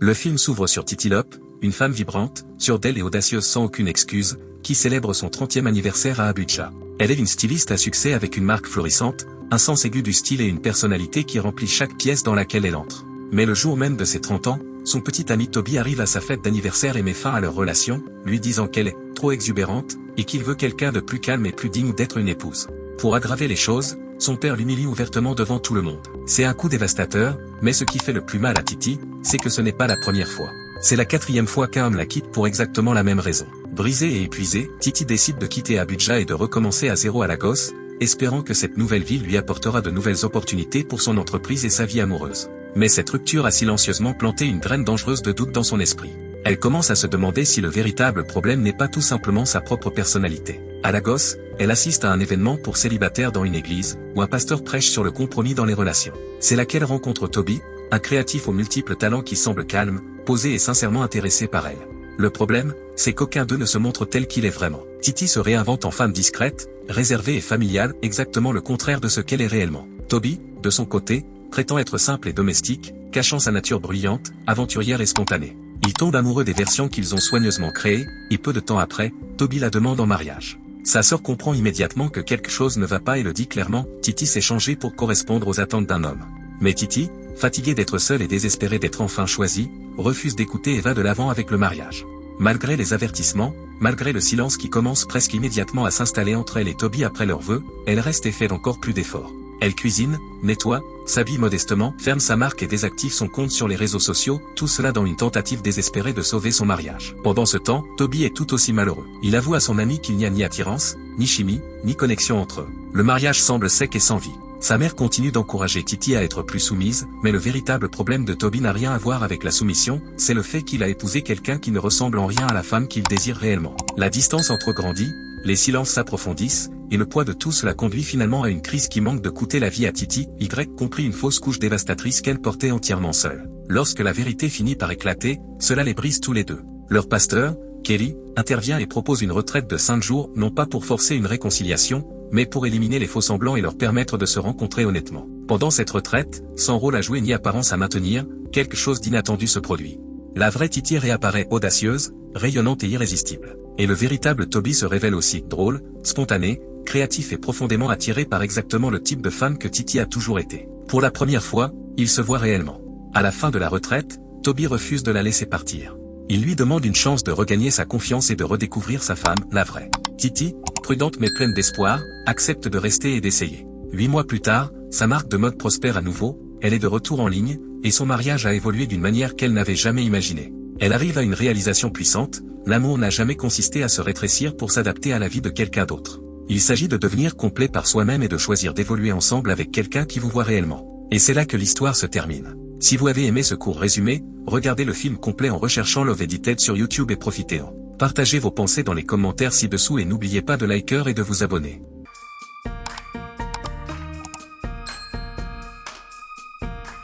Le film s'ouvre sur Titi Lop, une femme vibrante, sûre d'elle et audacieuse sans aucune excuse, qui célèbre son 30e anniversaire à Abuja. Elle est une styliste à succès avec une marque florissante, un sens aigu du style et une personnalité qui remplit chaque pièce dans laquelle elle entre. Mais le jour même de ses 30 ans, son petit ami Toby arrive à sa fête d'anniversaire et met fin à leur relation, lui disant qu'elle est trop exubérante, et qu'il veut quelqu'un de plus calme et plus digne d'être une épouse. Pour aggraver les choses, son père l'humilie ouvertement devant tout le monde. C'est un coup dévastateur, mais ce qui fait le plus mal à Titi, c'est que ce n'est pas la première fois. C'est la 4e fois qu'un homme la quitte pour exactement la même raison. Brisée et épuisée, Titi décide de quitter Abuja et de recommencer à zéro à Lagos, espérant que cette nouvelle ville lui apportera de nouvelles opportunités pour son entreprise et sa vie amoureuse. Mais cette rupture a silencieusement planté une graine dangereuse de doute dans son esprit. Elle commence à se demander si le véritable problème n'est pas tout simplement sa propre personnalité. À Lagos, elle assiste à un événement pour célibataires dans une église, où un pasteur prêche sur le compromis dans les relations. C'est là qu'elle rencontre Toby, un créatif aux multiples talents qui semble calme, posé et sincèrement intéressé par elle. Le problème, c'est qu'aucun d'eux ne se montre tel qu'il est vraiment. Titi se réinvente en femme discrète, réservée et familiale, exactement le contraire de ce qu'elle est réellement. Toby, de son côté, prétend être simple et domestique, cachant sa nature bruyante, aventurière et spontanée. Il tombe amoureux des versions qu'ils ont soigneusement créées, et peu de temps après, Toby la demande en mariage. Sa sœur comprend immédiatement que quelque chose ne va pas et le dit clairement, Titi s'est changée pour correspondre aux attentes d'un homme. Mais Titi, fatiguée d'être seule et désespérée d'être enfin choisie, refuse d'écouter et va de l'avant avec le mariage. Malgré les avertissements, malgré le silence qui commence presque immédiatement à s'installer entre elle et Toby après leurs vœux, elle reste et fait encore plus d'efforts. Elle cuisine, nettoie, s'habille modestement, ferme sa marque et désactive son compte sur les réseaux sociaux, tout cela dans une tentative désespérée de sauver son mariage. Pendant ce temps, Toby est tout aussi malheureux. Il avoue à son ami qu'il n'y a ni attirance, ni chimie, ni connexion entre eux. Le mariage semble sec et sans vie. Sa mère continue d'encourager Titi à être plus soumise, mais le véritable problème de Toby n'a rien à voir avec la soumission, c'est le fait qu'il a épousé quelqu'un qui ne ressemble en rien à la femme qu'il désire réellement. La distance entre eux grandit, les silences s'approfondissent, et le poids de tout cela conduit finalement à une crise qui manque de coûter la vie à Titi, compris une fausse couche dévastatrice qu'elle portait entièrement seule. Lorsque la vérité finit par éclater, cela les brise tous les deux. Leur pasteur, Kelly, intervient et propose une retraite de 5 jours, non pas pour forcer une réconciliation, mais pour éliminer les faux-semblants et leur permettre de se rencontrer honnêtement. Pendant cette retraite, sans rôle à jouer ni apparence à maintenir, quelque chose d'inattendu se produit. La vraie Titi réapparaît audacieuse, rayonnante et irrésistible. Et le véritable Toby se révèle aussi drôle, spontané, créatif et profondément attiré par exactement le type de femme que Titi a toujours été. Pour la première fois, il se voit réellement. À la fin de la retraite, Toby refuse de la laisser partir. Il lui demande une chance de regagner sa confiance et de redécouvrir sa femme, la vraie. Titi, prudente mais pleine d'espoir, accepte de rester et d'essayer. 8 mois plus tard, sa marque de mode prospère à nouveau, elle est de retour en ligne, et son mariage a évolué d'une manière qu'elle n'avait jamais imaginée. Elle arrive à une réalisation puissante, l'amour n'a jamais consisté à se rétrécir pour s'adapter à la vie de quelqu'un d'autre. Il s'agit de devenir complet par soi-même et de choisir d'évoluer ensemble avec quelqu'un qui vous voit réellement. Et c'est là que l'histoire se termine. Si vous avez aimé ce court résumé, regardez le film complet en recherchant Love Edited sur YouTube et profitez-en. Partagez vos pensées dans les commentaires ci-dessous et n'oubliez pas de liker et de vous abonner.